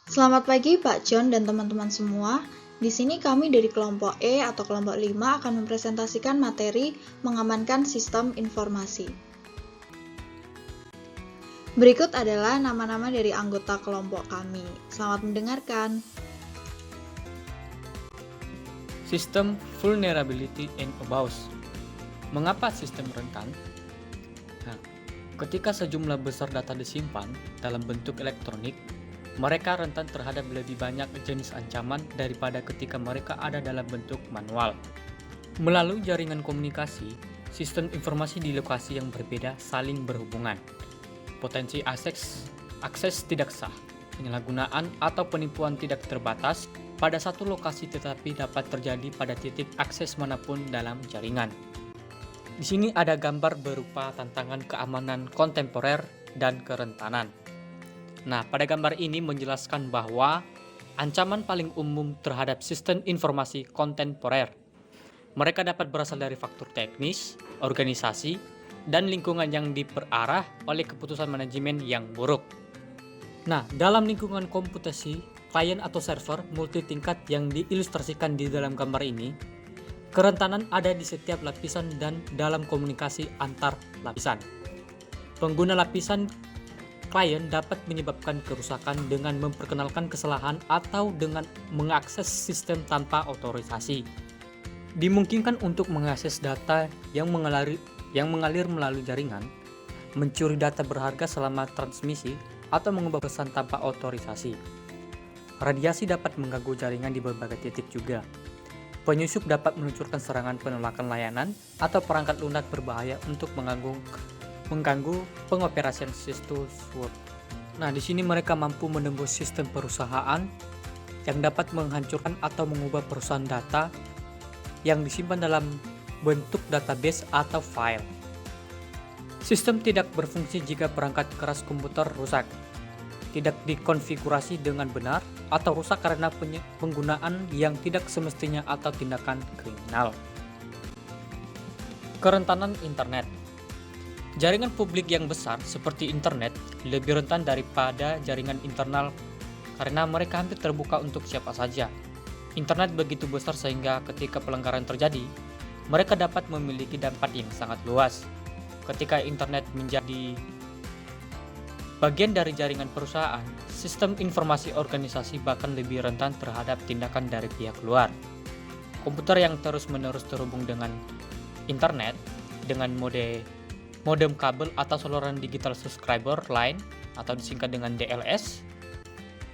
Selamat pagi Pak John dan teman-teman semua. Di sini kami dari kelompok E atau kelompok 5 akan mempresentasikan materi mengamankan sistem informasi. Berikut adalah nama-nama dari anggota kelompok kami. Selamat mendengarkan. Sistem Vulnerability and Abuse. Mengapa sistem rentan? Ketika sejumlah besar data disimpan dalam bentuk elektronik, mereka rentan terhadap lebih banyak jenis ancaman daripada ketika mereka ada dalam bentuk manual. Melalui jaringan komunikasi, sistem informasi di lokasi yang berbeda saling berhubungan. Potensi akses tidak sah, penyalahgunaan atau penipuan tidak terbatas pada satu lokasi tetapi dapat terjadi pada titik akses manapun dalam jaringan. Di sini ada gambar berupa tantangan keamanan kontemporer dan kerentanan. Nah, pada gambar ini menjelaskan bahwa ancaman paling umum terhadap sistem informasi kontemporer. Mereka dapat berasal dari faktor teknis, organisasi, dan lingkungan yang diperarah oleh keputusan manajemen yang buruk. Nah, dalam lingkungan komputasi, klien atau server multi-tingkat yang diilustrasikan di dalam gambar ini, kerentanan ada di setiap lapisan dan dalam komunikasi antar lapisan. Pengguna lapisan klien dapat menyebabkan kerusakan dengan memperkenalkan kesalahan atau dengan mengakses sistem tanpa otorisasi. Dimungkinkan untuk mengakses data yang mengalir melalui jaringan, mencuri data berharga selama transmisi, atau mengubah pesan tanpa otorisasi. Radiasi dapat mengganggu jaringan di berbagai titik juga. Penyusup dapat meluncurkan serangan penolakan layanan atau perangkat lunak berbahaya untuk mengganggu pengoperasian sistem swap. Nah, di sini mereka mampu menembus sistem perusahaan yang dapat menghancurkan atau mengubah perusahaan data yang disimpan dalam bentuk database atau file. Sistem tidak berfungsi jika perangkat keras komputer rusak, tidak dikonfigurasi dengan benar, atau rusak karena penggunaan yang tidak semestinya atau tindakan kriminal. Kerentanan internet. Jaringan publik yang besar seperti internet lebih rentan daripada jaringan internal karena mereka hampir terbuka untuk siapa saja. Internet begitu besar sehingga ketika pelanggaran terjadi, mereka dapat memiliki dampak yang sangat luas. Ketika internet menjadi bagian dari jaringan perusahaan, sistem informasi organisasi bahkan lebih rentan terhadap tindakan dari pihak luar. Komputer yang terus-menerus terhubung dengan internet dengan modem kabel atau saluran digital subscriber line atau disingkat dengan DLS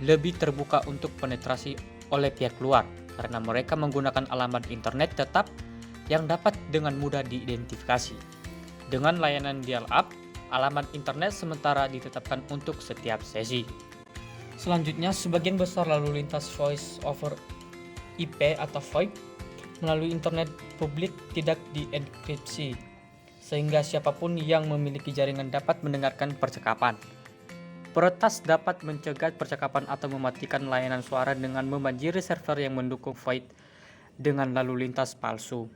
lebih terbuka untuk penetrasi oleh pihak luar karena mereka menggunakan alamat internet tetap yang dapat dengan mudah diidentifikasi. Dengan layanan dial-up, alamat internet sementara ditetapkan untuk setiap sesi. Selanjutnya, sebagian besar lalu lintas voice over IP atau VoIP melalui internet publik tidak dienkripsi, sehingga siapapun yang memiliki jaringan dapat mendengarkan percakapan. Peretas dapat mencegah percakapan atau mematikan layanan suara dengan membanjiri server yang mendukung VoIP dengan lalu lintas palsu.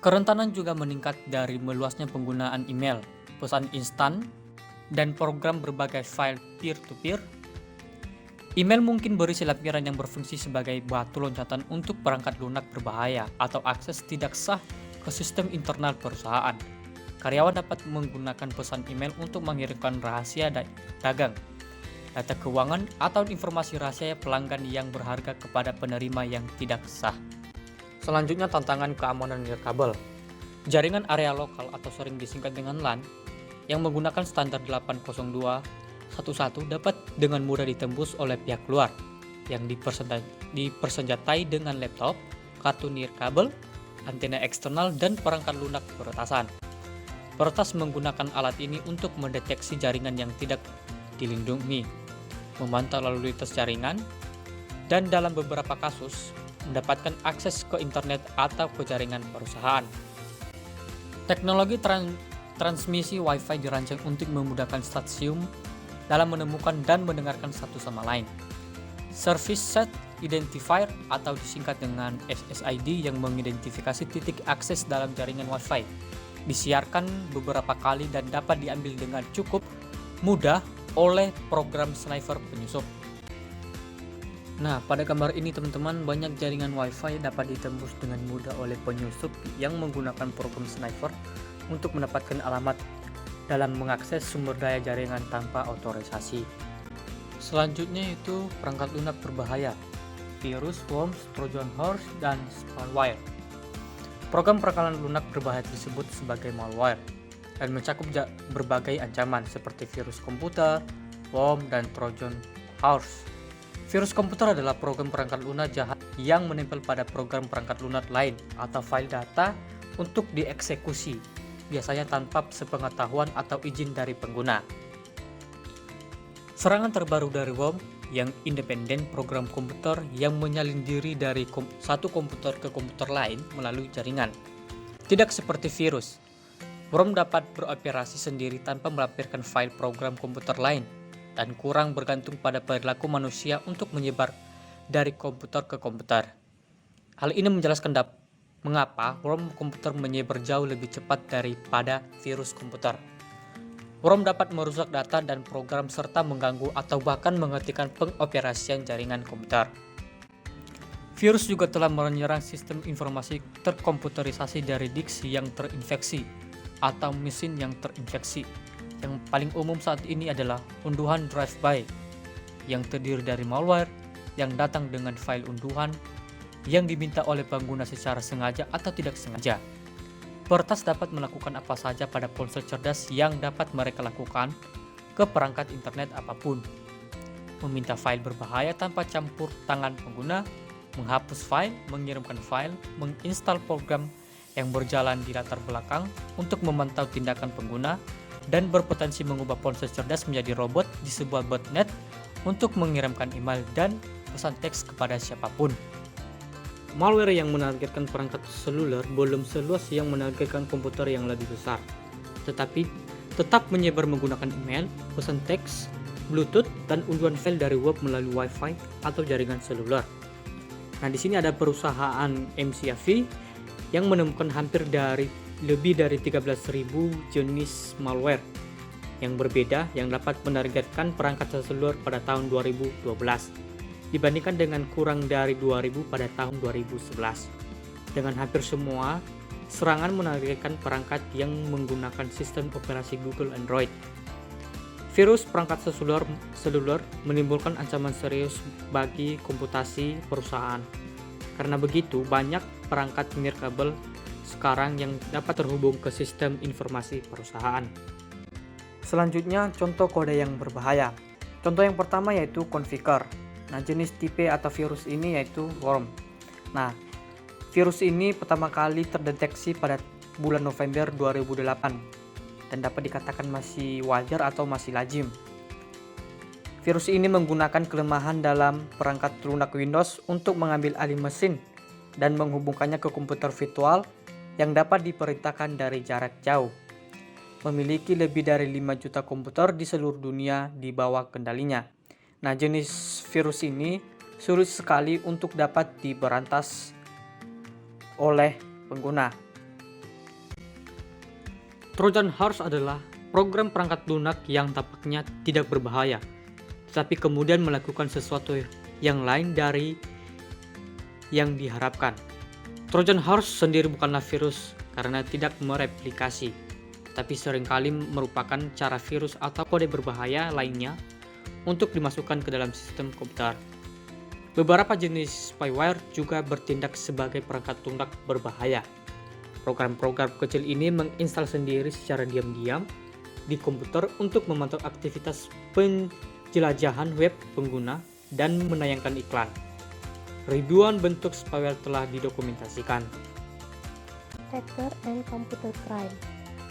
Kerentanan juga meningkat dari meluasnya penggunaan email, pesan instan, dan program berbagai file peer-to-peer. Email mungkin berisi lampiran yang berfungsi sebagai batu loncatan untuk perangkat lunak berbahaya atau akses tidak sah ke sistem internal perusahaan. Karyawan dapat menggunakan pesan email untuk mengirimkan rahasia dagang, data keuangan, atau informasi rahasia pelanggan yang berharga kepada penerima yang tidak sah. Selanjutnya, tantangan keamanan nirkabel. Jaringan area lokal atau sering disingkat dengan LAN yang menggunakan standar 802.11 dapat dengan mudah ditembus oleh pihak luar yang dipersenjatai dengan laptop, kartu nirkabel, antena eksternal, dan perangkat lunak peretasan. Peretas menggunakan alat ini untuk mendeteksi jaringan yang tidak dilindungi, memantau lalu lintas jaringan, dan dalam beberapa kasus mendapatkan akses ke internet atau ke jaringan perusahaan. Teknologi transmisi Wi-Fi dirancang untuk memudahkan stasiun dalam menemukan dan mendengarkan satu sama lain. Service Set Identifier atau disingkat dengan SSID yang mengidentifikasi titik akses dalam jaringan Wi-Fi disiarkan beberapa kali dan dapat diambil dengan cukup mudah oleh program sniper penyusup. Nah, pada gambar ini teman-teman, banyak jaringan Wi-Fi dapat ditembus dengan mudah oleh penyusup yang menggunakan program sniper untuk mendapatkan alamat dalam mengakses sumber daya jaringan tanpa otorisasi. Selanjutnya itu perangkat lunak berbahaya, virus, worms, trojan horse, dan spyware. Program perangkat lunak berbahaya disebut sebagai malware dan mencakup berbagai ancaman seperti virus komputer, worm, dan trojan horse. Virus komputer adalah program perangkat lunak jahat yang menempel pada program perangkat lunak lain atau file data untuk dieksekusi, biasanya tanpa sepengetahuan atau izin dari pengguna. Serangan terbaru dari worm yang independen, program komputer yang menyalin diri dari satu komputer ke komputer lain melalui jaringan. Tidak seperti virus, worm dapat beroperasi sendiri tanpa melampirkan file program komputer lain dan kurang bergantung pada perilaku manusia untuk menyebar dari komputer ke komputer. Hal ini menjelaskan mengapa worm komputer menyebar jauh lebih cepat daripada virus komputer. Worm dapat merusak data dan program serta mengganggu atau bahkan menghentikan pengoperasian jaringan komputer. Virus juga telah menyerang sistem informasi terkomputerisasi dari disk yang terinfeksi atau mesin yang terinfeksi. Yang paling umum saat ini adalah unduhan drive-by yang terdiri dari malware yang datang dengan file unduhan yang diminta oleh pengguna secara sengaja atau tidak sengaja. Peretas dapat melakukan apa saja pada ponsel cerdas yang dapat mereka lakukan ke perangkat internet apapun. Meminta file berbahaya tanpa campur tangan pengguna, menghapus file, mengirimkan file, menginstal program yang berjalan di latar belakang untuk memantau tindakan pengguna, dan berpotensi mengubah ponsel cerdas menjadi robot di sebuah botnet untuk mengirimkan email dan pesan teks kepada siapapun. Malware yang menargetkan perangkat seluler belum seluas yang menargetkan komputer yang lebih besar, tetapi tetap menyebar menggunakan email, pesan teks, Bluetooth, dan unduhan file dari web melalui Wi-Fi atau jaringan seluler. Nah, di sini ada perusahaan McAfee yang menemukan lebih dari 13.000 jenis malware yang berbeda yang dapat menargetkan perangkat seluler pada tahun 2012 dibandingkan dengan kurang dari 2.000 pada tahun 2011. Dengan hampir semua serangan menargetkan perangkat yang menggunakan sistem operasi Google Android. Virus perangkat seluler menimbulkan ancaman serius bagi komputasi perusahaan. Karena begitu, banyak perangkat nirkabel sekarang yang dapat terhubung ke sistem informasi perusahaan. Selanjutnya, contoh kode yang berbahaya. Contoh yang pertama yaitu configure. Nah, jenis tipe atau virus ini yaitu worm. Nah, virus ini pertama kali terdeteksi pada bulan November 2008 dan dapat dikatakan masih wajar atau masih lazim. Virus ini menggunakan kelemahan dalam perangkat lunak Windows untuk mengambil alih mesin dan menghubungkannya ke komputer virtual yang dapat diperintahkan dari jarak jauh. Memiliki lebih dari 5 juta komputer di seluruh dunia di bawah kendalinya. Nah, jenis virus ini sulit sekali untuk dapat diberantas oleh pengguna. Trojan horse adalah program perangkat lunak yang tampaknya tidak berbahaya, tetapi kemudian melakukan sesuatu yang lain dari yang diharapkan. Trojan horse sendiri bukanlah virus karena tidak mereplikasi, tapi seringkali merupakan cara virus atau kode berbahaya lainnya untuk dimasukkan ke dalam sistem komputer. Beberapa jenis spyware juga bertindak sebagai perangkat lunak berbahaya. Program-program kecil ini menginstal sendiri secara diam-diam di komputer untuk memantau aktivitas penjelajahan web pengguna dan menayangkan iklan. Ribuan bentuk spyware telah didokumentasikan. Hacker and computer crime.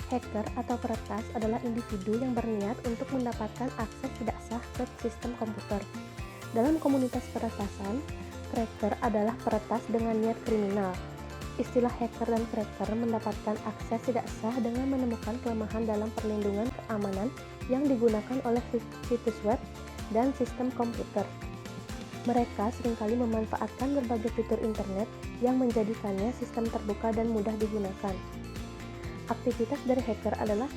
Hacker atau peretas adalah individu yang berniat untuk mendapatkan akses tidak sah ke sistem komputer. Dalam komunitas peretasan, cracker adalah peretas dengan niat kriminal. Istilah hacker dan cracker mendapatkan akses tidak sah dengan menemukan kelemahan dalam perlindungan keamanan yang digunakan oleh situs web dan sistem komputer. Mereka seringkali memanfaatkan berbagai fitur internet yang menjadikannya sistem terbuka dan mudah digunakan. Aktivitas dari hacker adalah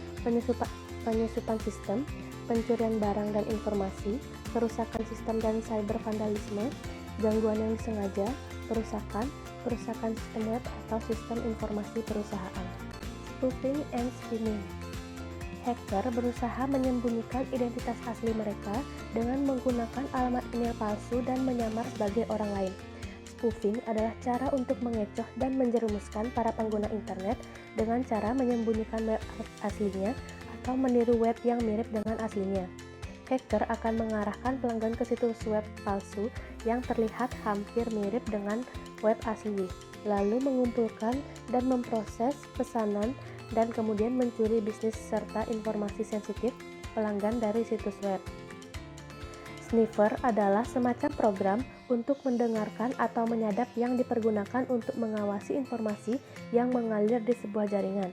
penyusupan sistem, pencurian barang dan informasi, kerusakan sistem dan cyber vandalisme, gangguan yang disengaja, perusakan sistem web atau sistem informasi perusahaan. Spoofing and skimming. Hacker berusaha menyembunyikan identitas asli mereka dengan menggunakan alamat email palsu dan menyamar sebagai orang lain. Spoofing adalah cara untuk mengecoh dan menjerumuskan para pengguna internet dengan cara menyembunyikan web aslinya atau meniru web yang mirip dengan aslinya. Hacker akan mengarahkan pelanggan ke situs web palsu yang terlihat hampir mirip dengan web asli, lalu mengumpulkan dan memproses pesanan dan kemudian mencuri bisnis serta informasi sensitif pelanggan dari situs web. Sniffer adalah semacam program untuk mendengarkan atau menyadap yang dipergunakan untuk mengawasi informasi yang mengalir di sebuah jaringan.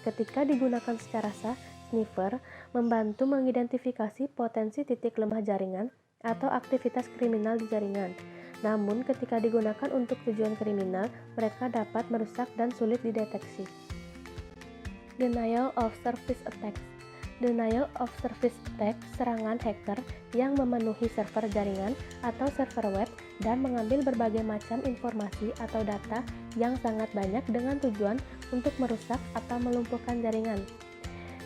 Ketika digunakan secara sah, sniffer membantu mengidentifikasi potensi titik lemah jaringan atau aktivitas kriminal di jaringan. Namun, ketika digunakan untuk tujuan kriminal, mereka dapat merusak dan sulit dideteksi. Denial of service attacks. Denial of service attack, serangan hacker yang memenuhi server jaringan atau server web dan mengambil berbagai macam informasi atau data yang sangat banyak dengan tujuan untuk merusak atau melumpuhkan jaringan.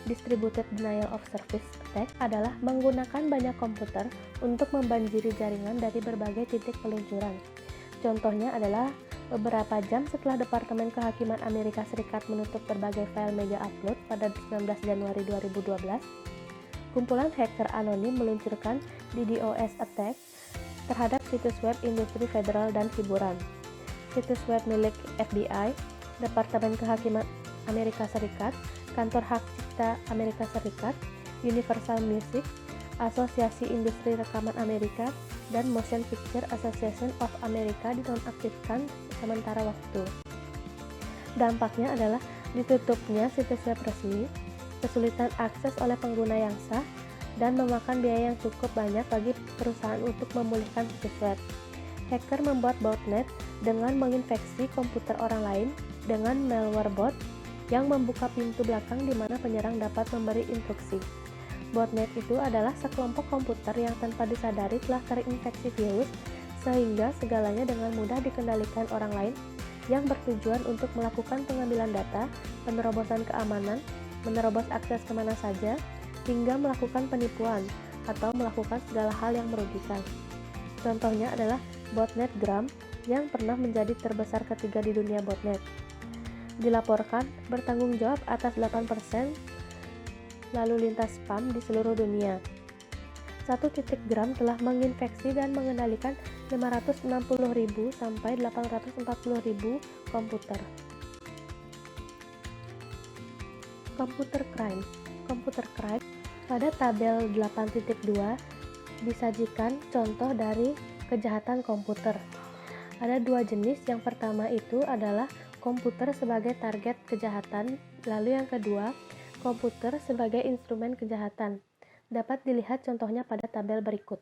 Distributed denial of service attack adalah menggunakan banyak komputer untuk membanjiri jaringan dari berbagai titik peluncuran. Contohnya adalah beberapa jam setelah Departemen Kehakiman Amerika Serikat menutup berbagai file media upload pada 19 Januari 2012, kumpulan hacker anonim meluncurkan DDoS attack terhadap situs web industri federal dan hiburan, situs web milik FBI, Departemen Kehakiman Amerika Serikat, Kantor Hak Cipta Amerika Serikat, Universal Music, Asosiasi Industri Rekaman Amerika, dan Motion Picture Association of America dinonaktifkan sementara waktu. Dampaknya adalah ditutupnya situs web resmi, kesulitan akses oleh pengguna yang sah, dan memakan biaya yang cukup banyak bagi perusahaan untuk memulihkan situs web. Hacker membuat botnet dengan menginfeksi komputer orang lain dengan malware bot yang membuka pintu belakang di mana penyerang dapat memberi instruksi. Botnet itu adalah sekelompok komputer yang tanpa disadari telah terinfeksi virus, sehingga segalanya dengan mudah dikendalikan orang lain yang bertujuan untuk melakukan pengambilan data, penerobosan keamanan, menerobos akses kemana saja, hingga melakukan penipuan atau melakukan segala hal yang merugikan. Contohnya adalah botnet Gram yang pernah menjadi terbesar ketiga di dunia botnet. Dilaporkan bertanggung jawab atas 8% lalu lintas spam di seluruh dunia. 1 titik Gram telah menginfeksi dan mengendalikan 560.000 sampai 840.000 komputer. Computer crime. Computer crime pada tabel 8.2 disajikan contoh dari kejahatan komputer. Ada 2 jenis, yang pertama itu adalah komputer sebagai target kejahatan, lalu yang kedua komputer sebagai instrumen kejahatan. Dapat dilihat contohnya pada tabel berikut.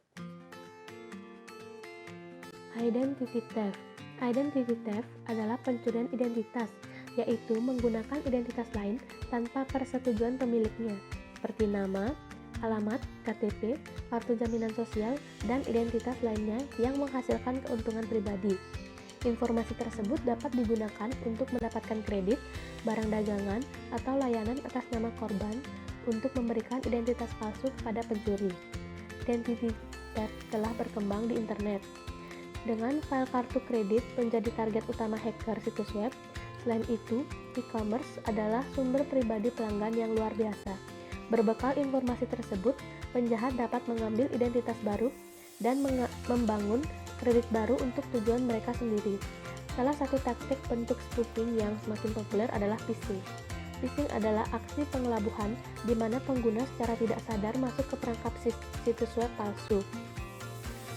Identity theft. Identity theft adalah pencurian identitas, yaitu menggunakan identitas lain tanpa persetujuan pemiliknya, seperti nama, alamat, KTP, kartu jaminan sosial, dan identitas lainnya yang menghasilkan keuntungan pribadi. Informasi tersebut dapat digunakan untuk mendapatkan kredit, barang dagangan, atau layanan atas nama korban untuk memberikan identitas palsu kepada pencuri. Identity theft telah berkembang di internet. Dengan file kartu kredit menjadi target utama hacker situs web, selain itu, e-commerce adalah sumber pribadi pelanggan yang luar biasa. Berbekal informasi tersebut, penjahat dapat mengambil identitas baru dan membangun kredit baru untuk tujuan mereka sendiri. Salah satu taktik bentuk spoofing yang semakin populer adalah phishing. Phishing adalah aksi pengelabuhan di mana pengguna secara tidak sadar masuk ke perangkap situs web palsu.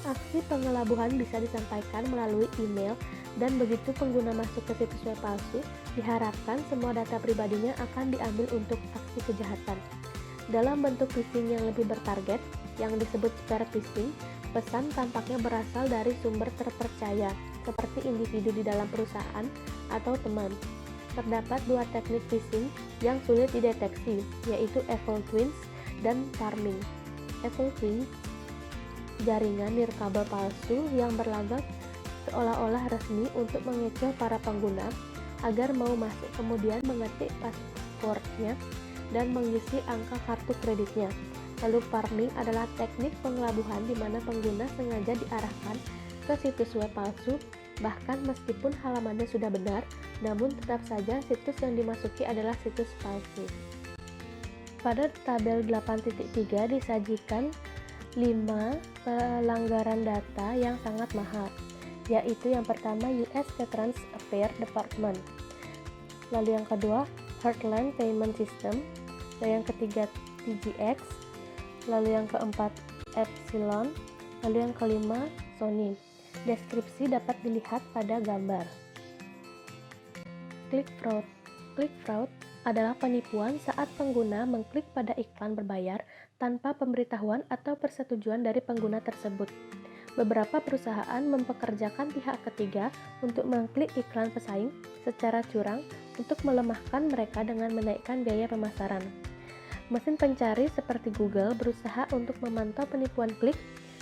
Aksi pengelabuhan bisa disampaikan melalui email, dan begitu pengguna masuk ke situs web palsu, diharapkan semua data pribadinya akan diambil untuk aksi kejahatan. Dalam bentuk phishing yang lebih bertarget, yang disebut spear phishing, pesan tampaknya berasal dari sumber terpercaya, seperti individu di dalam perusahaan atau teman. Terdapat 2 teknik phishing yang sulit dideteksi, yaitu evil twins dan farming. Evil twins jaringan nirkabel palsu yang berlagak seolah-olah resmi untuk mengecoh para pengguna agar mau masuk, kemudian mengetik passwordnya dan mengisi angka kartu kreditnya. Lalu farming adalah teknik pengelabuhan di mana pengguna sengaja diarahkan ke situs web palsu, bahkan meskipun halamannya sudah benar, namun tetap saja situs yang dimasuki adalah situs palsu. Pada tabel 8.3 disajikan 5 pelanggaran data yang sangat mahal, yaitu yang pertama US Veterans Affairs Department, lalu yang kedua Heartland Payment System, lalu yang ketiga TGX, lalu yang keempat Epsilon, lalu yang kelima Sony. Deskripsi dapat dilihat pada gambar. Click fraud. Click fraud adalah penipuan saat pengguna mengklik pada iklan berbayar tanpa pemberitahuan atau persetujuan dari pengguna tersebut. Beberapa perusahaan mempekerjakan pihak ketiga untuk mengklik iklan pesaing secara curang untuk melemahkan mereka dengan menaikkan biaya pemasaran. Mesin pencari seperti Google berusaha untuk memantau penipuan klik,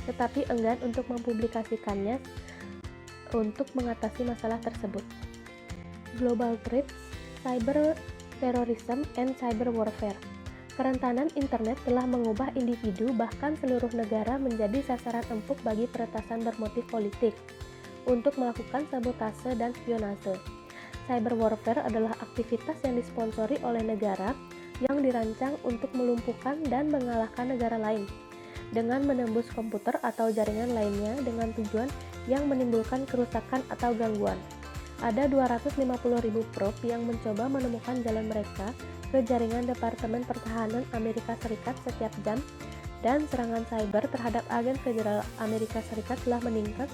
tetapi enggan untuk mempublikasikannya untuk mengatasi masalah tersebut. Global threats, cyber terrorism, and cyber warfare. Kerentanan internet telah mengubah individu bahkan seluruh negara menjadi sasaran empuk bagi peretasan bermotif politik untuk melakukan sabotase dan spionase. Cyber warfare adalah aktivitas yang disponsori oleh negara yang dirancang untuk melumpuhkan dan mengalahkan negara lain dengan menembus komputer atau jaringan lainnya dengan tujuan yang menimbulkan kerusakan atau gangguan. Ada 250.000 probe yang mencoba menemukan jalan mereka ke jaringan Departemen Pertahanan Amerika Serikat setiap jam, dan serangan cyber terhadap agen federal Amerika Serikat telah meningkat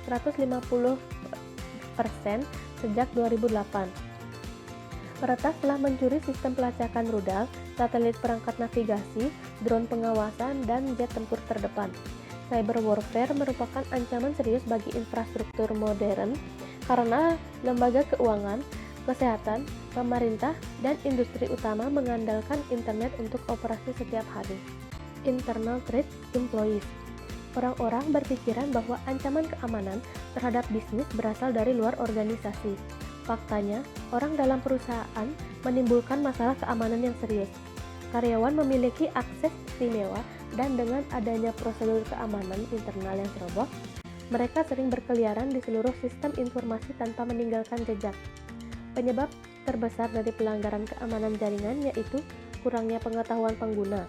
150% sejak 2008. Peretas telah mencuri sistem pelacakan rudal, satelit perangkat navigasi, drone pengawasan, dan jet tempur terdepan. Cyber warfare merupakan ancaman serius bagi infrastruktur modern karena lembaga keuangan, kesehatan, pemerintah, dan industri utama mengandalkan internet untuk operasi setiap hari. Internal threat employees. Orang-orang berpikiran bahwa ancaman keamanan terhadap bisnis berasal dari luar organisasi. Faktanya, orang dalam perusahaan menimbulkan masalah keamanan yang serius. Karyawan memiliki akses istimewa, dan dengan adanya prosedur keamanan internal yang ceroboh, mereka sering berkeliaran di seluruh sistem informasi tanpa meninggalkan jejak. Penyebab terbesar dari pelanggaran keamanan jaringan yaitu kurangnya pengetahuan pengguna.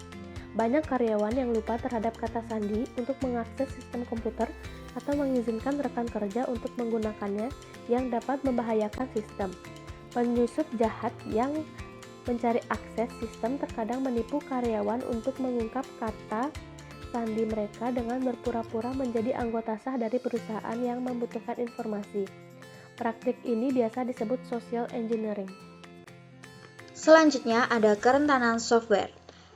Banyak karyawan yang lupa terhadap kata sandi untuk mengakses sistem komputer atau mengizinkan rekan kerja untuk menggunakannya yang dapat membahayakan sistem. Penyusup jahat yang mencari akses sistem terkadang menipu karyawan untuk mengungkap kata sandi mereka dengan berpura-pura menjadi anggota sah dari perusahaan yang membutuhkan informasi. Praktik ini biasa disebut social engineering. Selanjutnya ada kerentanan software.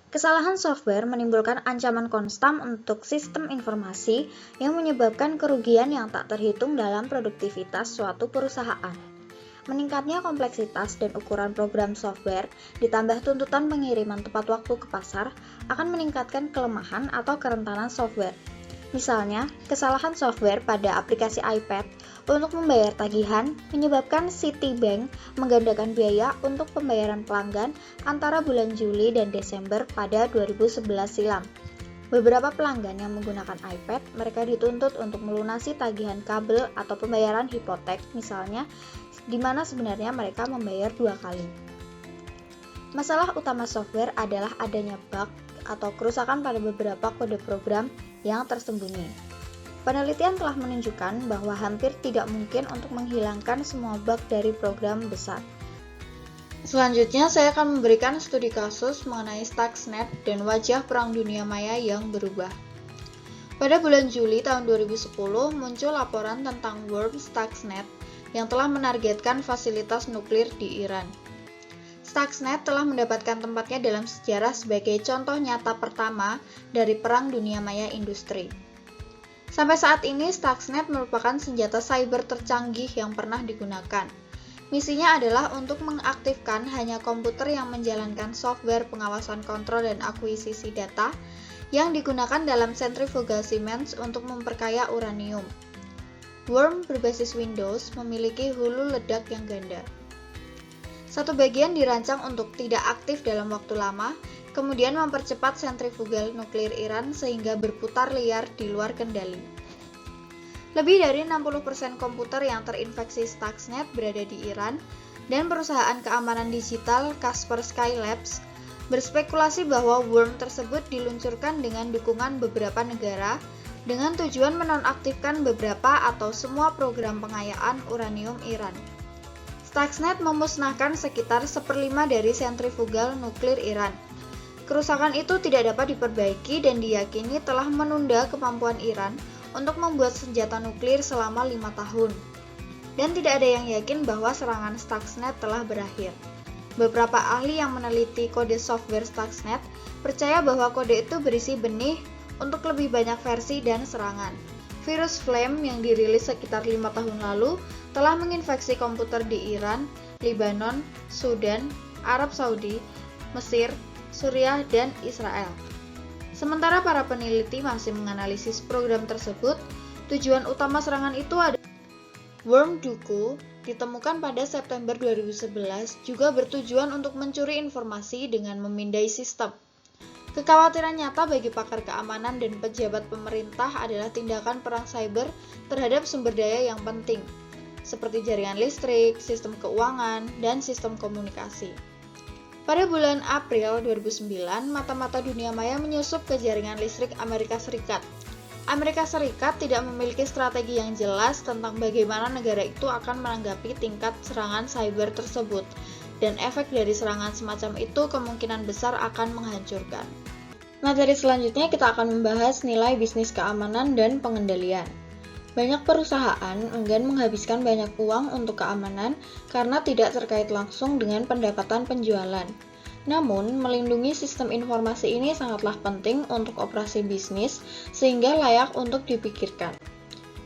Kesalahan software menimbulkan ancaman konstan untuk sistem informasi yang menyebabkan kerugian yang tak terhitung dalam produktivitas suatu perusahaan. Meningkatnya kompleksitas dan ukuran program software ditambah tuntutan pengiriman tepat waktu ke pasar akan meningkatkan kelemahan atau kerentanan software. Misalnya, kesalahan software pada aplikasi iPad untuk membayar tagihan menyebabkan Citibank menggandakan biaya untuk pembayaran pelanggan antara bulan Juli dan Desember pada 2011 silam. Beberapa pelanggan yang menggunakan iPad, mereka dituntut untuk melunasi tagihan kabel atau pembayaran hipotek misalnya, di mana sebenarnya mereka membayar 2 kali. Masalah utama software adalah adanya bug atau kerusakan pada beberapa kode program yang tersembunyi. Penelitian telah menunjukkan bahwa hampir tidak mungkin untuk menghilangkan semua bug dari program besar. Selanjutnya, saya akan memberikan studi kasus mengenai Stuxnet dan wajah Perang Dunia Maya yang berubah. Pada bulan Juli tahun 2010, muncul laporan tentang worm Stuxnet yang telah menargetkan fasilitas nuklir di Iran. Stuxnet telah mendapatkan tempatnya dalam sejarah sebagai contoh nyata pertama dari Perang Dunia Maya industri. Sampai saat ini, Stuxnet merupakan senjata cyber tercanggih yang pernah digunakan. Misinya adalah untuk mengaktifkan hanya komputer yang menjalankan software pengawasan kontrol dan akuisisi data yang digunakan dalam sentrifugasi MEMS untuk memperkaya uranium. Worm berbasis Windows memiliki hulu ledak yang ganda. Satu bagian dirancang untuk tidak aktif dalam waktu lama, kemudian mempercepat sentrifugal nuklir Iran sehingga berputar liar di luar kendali. Lebih dari 60% komputer yang terinfeksi Stuxnet berada di Iran, dan perusahaan keamanan digital Kaspersky Labs berspekulasi bahwa worm tersebut diluncurkan dengan dukungan beberapa negara dengan tujuan menonaktifkan beberapa atau semua program pengayaan uranium Iran. Stuxnet memusnahkan sekitar 1/5 dari sentrifugal nuklir Iran. Kerusakan itu tidak dapat diperbaiki dan diyakini telah menunda kemampuan Iran untuk membuat senjata nuklir selama 5 tahun. Dan tidak ada yang yakin bahwa serangan Stuxnet telah berakhir. Beberapa ahli yang meneliti kode software Stuxnet percaya bahwa kode itu berisi benih untuk lebih banyak versi dan serangan. Virus Flame yang dirilis sekitar 5 tahun lalu telah menginfeksi komputer di Iran, Lebanon, Sudan, Arab Saudi, Mesir, Suriah, dan Israel. Sementara para peneliti masih menganalisis program tersebut, tujuan utama serangan itu adalah Worm Duku ditemukan pada September 2011 juga bertujuan untuk mencuri informasi dengan memindai sistem. Kekhawatiran nyata bagi pakar keamanan dan pejabat pemerintah adalah tindakan perang cyber terhadap sumber daya yang penting, seperti jaringan listrik, sistem keuangan, dan sistem komunikasi. Pada bulan April 2009, mata-mata dunia maya menyusup ke jaringan listrik Amerika Serikat. Amerika Serikat tidak memiliki strategi yang jelas tentang bagaimana negara itu akan menanggapi tingkat serangan cyber tersebut, dan efek dari serangan semacam itu kemungkinan besar akan menghancurkan. Materi selanjutnya kita akan membahas nilai bisnis keamanan dan pengendalian. Banyak perusahaan enggan menghabiskan banyak uang untuk keamanan karena tidak terkait langsung dengan pendapatan penjualan. Namun, melindungi sistem informasi ini sangatlah penting untuk operasi bisnis sehingga layak untuk dipikirkan.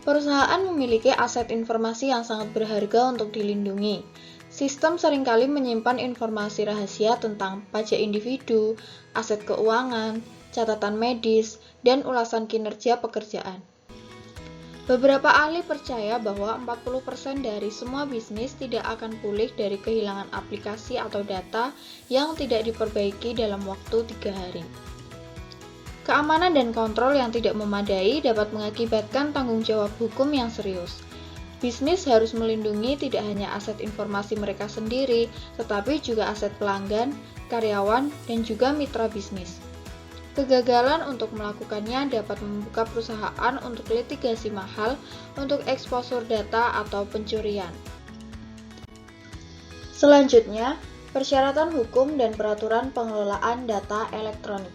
Perusahaan memiliki aset informasi yang sangat berharga untuk dilindungi. Sistem seringkali menyimpan informasi rahasia tentang pajak individu, aset keuangan, catatan medis, dan ulasan kinerja pekerjaan. Beberapa ahli percaya bahwa 40% dari semua bisnis tidak akan pulih dari kehilangan aplikasi atau data yang tidak diperbaiki dalam waktu 3 hari. Keamanan dan kontrol yang tidak memadai dapat mengakibatkan tanggung jawab hukum yang serius. Bisnis harus melindungi tidak hanya aset informasi mereka sendiri, tetapi juga aset pelanggan, karyawan, dan juga mitra bisnis. Kegagalan untuk melakukannya dapat membuka perusahaan untuk litigasi mahal untuk eksposur data atau pencurian. Selanjutnya, persyaratan hukum dan peraturan pengelolaan data elektronik.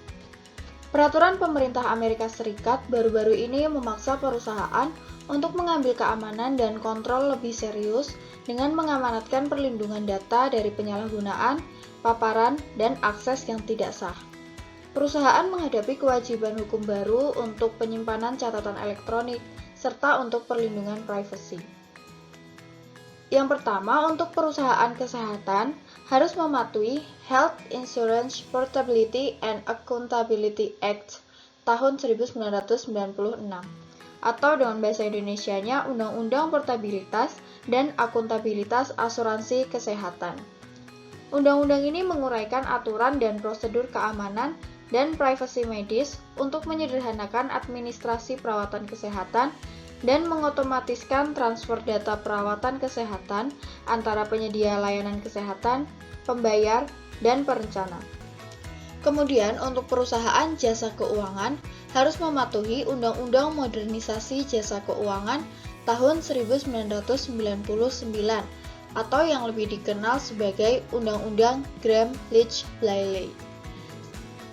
Peraturan pemerintah Amerika Serikat baru-baru ini memaksa perusahaan untuk mengambil keamanan dan kontrol lebih serius dengan mengamanatkan perlindungan data dari penyalahgunaan, paparan, dan akses yang tidak sah. Perusahaan menghadapi kewajiban hukum baru untuk penyimpanan catatan elektronik serta untuk perlindungan privasi. Yang pertama, untuk perusahaan kesehatan harus mematuhi Health Insurance Portability and Accountability Act tahun 1996 atau dengan bahasa Indonesianya Undang-Undang Portabilitas dan Akuntabilitas Asuransi Kesehatan. Undang-undang ini menguraikan aturan dan prosedur keamanan dan privasi medis untuk menyederhanakan administrasi perawatan kesehatan dan mengotomatiskan transfer data perawatan kesehatan antara penyedia layanan kesehatan, pembayar, dan perencana. Kemudian, untuk perusahaan jasa keuangan harus mematuhi Undang-Undang Modernisasi Jasa Keuangan tahun 1999 atau yang lebih dikenal sebagai Undang-Undang Gramm-Leach-Bliley.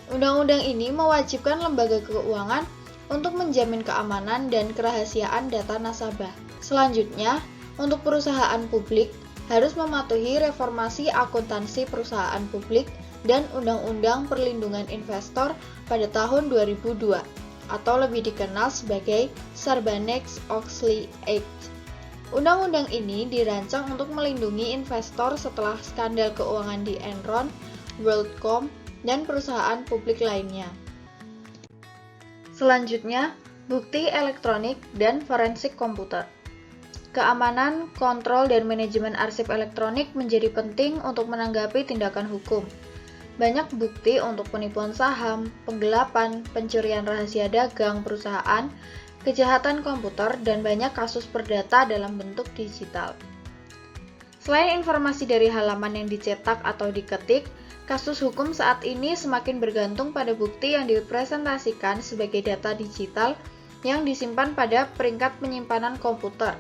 Undang-undang ini mewajibkan lembaga keuangan untuk menjamin keamanan dan kerahasiaan data nasabah. Selanjutnya, untuk perusahaan publik harus mematuhi reformasi akuntansi perusahaan publik dan Undang-Undang Perlindungan Investor pada tahun 2002 atau lebih dikenal sebagai Sarbanes-Oxley Act. Undang-undang ini dirancang untuk melindungi investor setelah skandal keuangan di Enron, WorldCom, dan perusahaan publik lainnya. Selanjutnya, bukti elektronik dan forensik komputer. Keamanan, kontrol, dan manajemen arsip elektronik menjadi penting untuk menanggapi tindakan hukum. Banyak bukti untuk penipuan saham, penggelapan, pencurian rahasia dagang perusahaan, kejahatan komputer, dan banyak kasus perdata dalam bentuk digital. Selain informasi dari halaman yang dicetak atau diketik, kasus hukum saat ini semakin bergantung pada bukti yang dipresentasikan sebagai data digital yang disimpan pada peringkat penyimpanan komputer.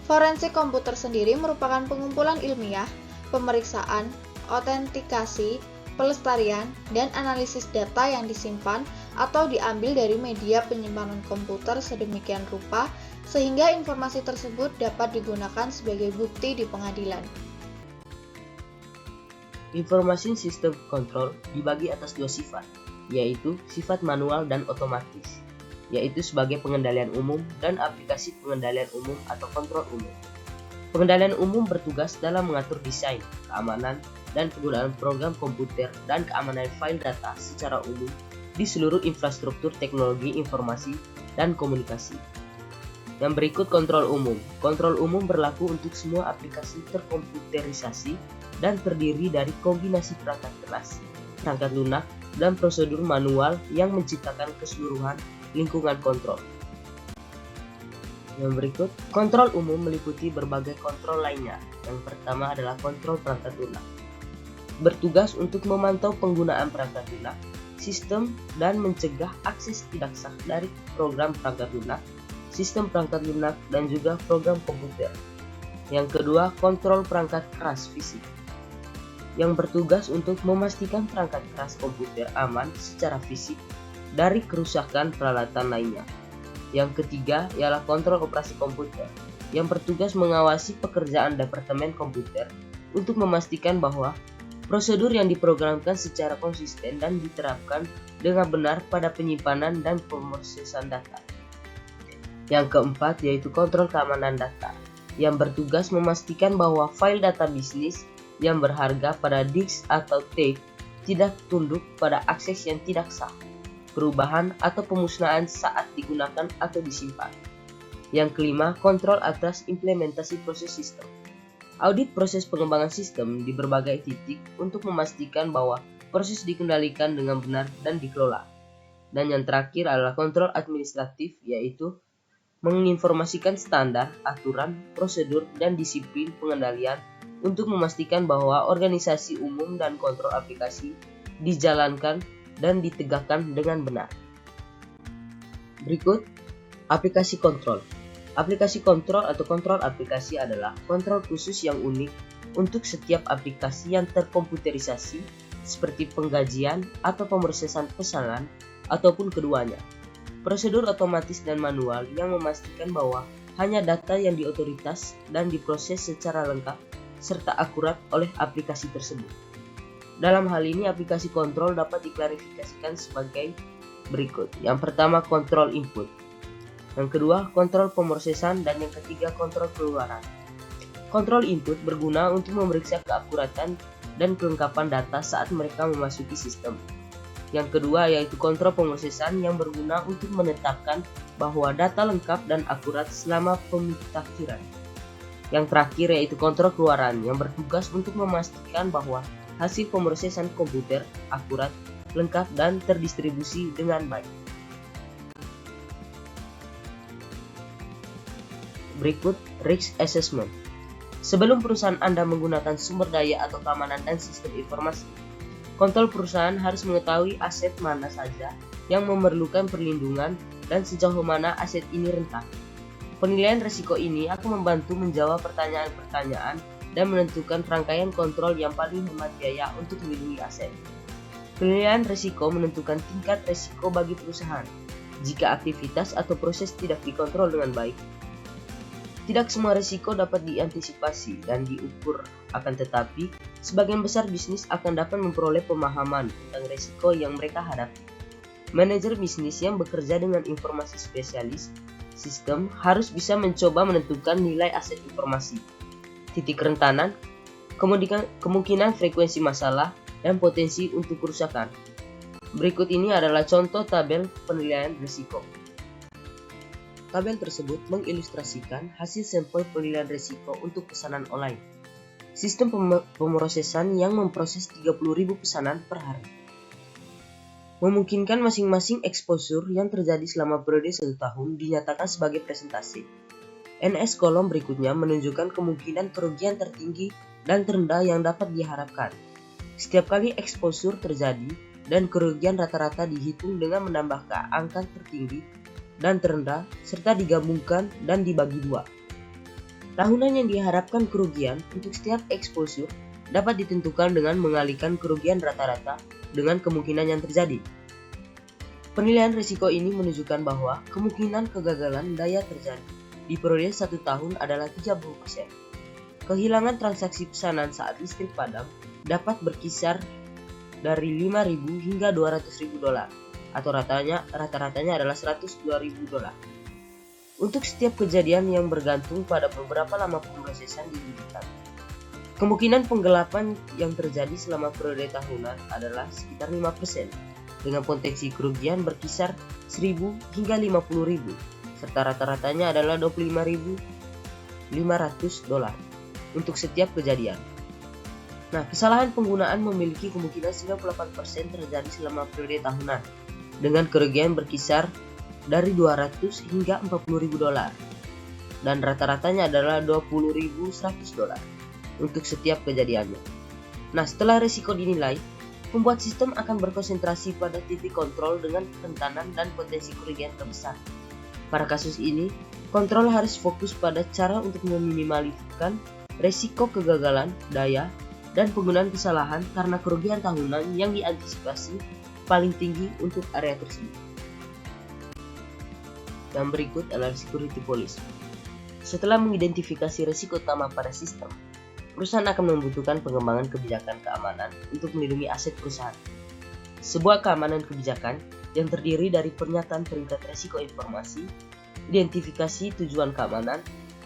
Forensik komputer sendiri merupakan pengumpulan ilmiah, pemeriksaan, autentikasi, pelestarian, dan analisis data yang disimpan atau diambil dari media penyimpanan komputer sedemikian rupa sehingga informasi tersebut dapat digunakan sebagai bukti di pengadilan. Information System Control dibagi atas dua sifat, yaitu sifat manual dan otomatis, yaitu sebagai pengendalian umum dan aplikasi pengendalian umum atau kontrol umum. Pengendalian umum bertugas dalam mengatur desain, keamanan, dan penggunaan program komputer dan keamanan file data secara umum di seluruh infrastruktur teknologi informasi dan komunikasi. Yang berikut kontrol umum. Kontrol umum berlaku untuk semua aplikasi terkomputerisasi dan terdiri dari kombinasi perangkat keras, perangkat lunak, dan prosedur manual yang menciptakan keseluruhan lingkungan kontrol. Yang berikut, kontrol umum meliputi berbagai kontrol lainnya. Yang pertama adalah kontrol perangkat lunak. Bertugas untuk memantau penggunaan perangkat lunak, sistem, dan mencegah akses tidak sah dari program perangkat lunak, sistem perangkat lunak, dan juga program komputer. Yang kedua, kontrol perangkat keras fisik, yang bertugas untuk memastikan perangkat keras komputer aman secara fisik dari kerusakan peralatan lainnya. Yang ketiga ialah kontrol operasi komputer, yang bertugas mengawasi pekerjaan departemen komputer untuk memastikan bahwa prosedur yang diprogramkan secara konsisten dan diterapkan dengan benar pada penyimpanan dan pemrosesan data. Yang keempat yaitu kontrol keamanan data, yang bertugas memastikan bahwa file data bisnis yang berharga pada disk atau tape tidak tunduk pada akses yang tidak sah, perubahan atau pemusnahan saat digunakan atau disimpan. Yang kelima, kontrol atas implementasi proses sistem. Audit proses pengembangan sistem di berbagai titik untuk memastikan bahwa proses dikendalikan dengan benar dan dikelola. Dan yang terakhir adalah kontrol administratif, yaitu menginformasikan standar, aturan, prosedur, dan disiplin pengendalian untuk memastikan bahwa organisasi umum dan kontrol aplikasi dijalankan dan ditegakkan dengan benar. Berikut, aplikasi kontrol. Aplikasi kontrol atau kontrol aplikasi adalah kontrol khusus yang unik untuk setiap aplikasi yang terkomputerisasi seperti penggajian atau pemrosesan pesanan ataupun keduanya. Prosedur otomatis dan manual yang memastikan bahwa hanya data yang diotoritas dan diproses secara lengkap serta akurat oleh aplikasi tersebut. Dalam hal ini aplikasi kontrol dapat diklarifikasikan sebagai berikut. Yang pertama, kontrol input. Yang kedua, kontrol pemrosesan, dan yang ketiga, kontrol keluaran. Kontrol input berguna untuk memeriksa keakuratan dan kelengkapan data saat mereka memasuki sistem. Yang kedua yaitu kontrol pemrosesan yang berguna untuk menetapkan bahwa data lengkap dan akurat selama pemutakhiran. Yang terakhir yaitu kontrol keluaran yang bertugas untuk memastikan bahwa hasil pemrosesan komputer akurat, lengkap, dan terdistribusi dengan baik. Berikut risk assessment. Sebelum perusahaan Anda menggunakan sumber daya atau keamanan dan sistem informasi, kontrol perusahaan harus mengetahui aset mana saja yang memerlukan perlindungan dan sejauh mana aset ini rentan. Penilaian risiko ini akan membantu menjawab pertanyaan-pertanyaan dan menentukan rangkaian kontrol yang paling hemat biaya untuk melindungi aset. Penilaian risiko menentukan tingkat risiko bagi perusahaan jika aktivitas atau proses tidak dikontrol dengan baik. Tidak semua risiko dapat diantisipasi dan diukur, akan tetapi sebagian besar bisnis akan dapat memperoleh pemahaman tentang risiko yang mereka hadapi. Manajer bisnis yang bekerja dengan informasi spesialis sistem harus bisa mencoba menentukan nilai aset informasi, titik kerentanan, kemungkinan frekuensi masalah, dan potensi untuk kerusakan. Berikut ini adalah contoh tabel penilaian risiko. Tabel tersebut mengilustrasikan hasil sampel penilaian risiko untuk pesanan online. Sistem pemrosesan yang memproses 30.000 pesanan per hari. Memungkinkan masing-masing exposure yang terjadi selama periode 1 tahun dinyatakan sebagai presentasi. NS kolom berikutnya menunjukkan kemungkinan kerugian tertinggi dan terendah yang dapat diharapkan. Setiap kali exposure terjadi dan kerugian rata-rata dihitung dengan menambahkan angka tertinggi dan terendah serta digabungkan dan dibagi 2. Tahunan yang diharapkan kerugian untuk setiap exposure dapat ditentukan dengan mengalihkan kerugian rata-rata dengan kemungkinan yang terjadi. Penilaian risiko ini menunjukkan bahwa kemungkinan kegagalan daya terjadi di periode 1 tahun adalah 30%. Kehilangan transaksi pesanan saat listrik padam dapat berkisar dari 5.000 hingga 200.000 dolar atau rata-ratanya adalah 102.000 dolar. Untuk setiap kejadian yang bergantung pada beberapa lama pemrosesan dihentikan. Kemungkinan penggelapan yang terjadi selama periode tahunan adalah sekitar 5%, dengan potensi kerugian berkisar 1.000 hingga 50.000, serta rata-ratanya adalah 25.500 dolar untuk setiap kejadian. Nah, kesalahan penggunaan memiliki kemungkinan 98% terjadi selama periode tahunan, dengan kerugian berkisar dari 200 hingga 40.000 dolar, dan rata-ratanya adalah 20.100 dolar untuk setiap kejadiannya. Nah, setelah risiko dinilai, pembuat sistem akan berkonsentrasi pada titik kontrol dengan kerentanan dan potensi kerugian terbesar. Pada kasus ini, kontrol harus fokus pada cara untuk meminimalisir risiko kegagalan daya dan penggunaan kesalahan karena kerugian tahunan yang diantisipasi paling tinggi untuk area tersebut. Yang berikut adalah security policy. Setelah mengidentifikasi risiko utama pada sistem, perusahaan akan membutuhkan pengembangan kebijakan keamanan untuk melindungi aset perusahaan. Sebuah keamanan kebijakan yang terdiri dari pernyataan peringkat risiko informasi, identifikasi tujuan keamanan,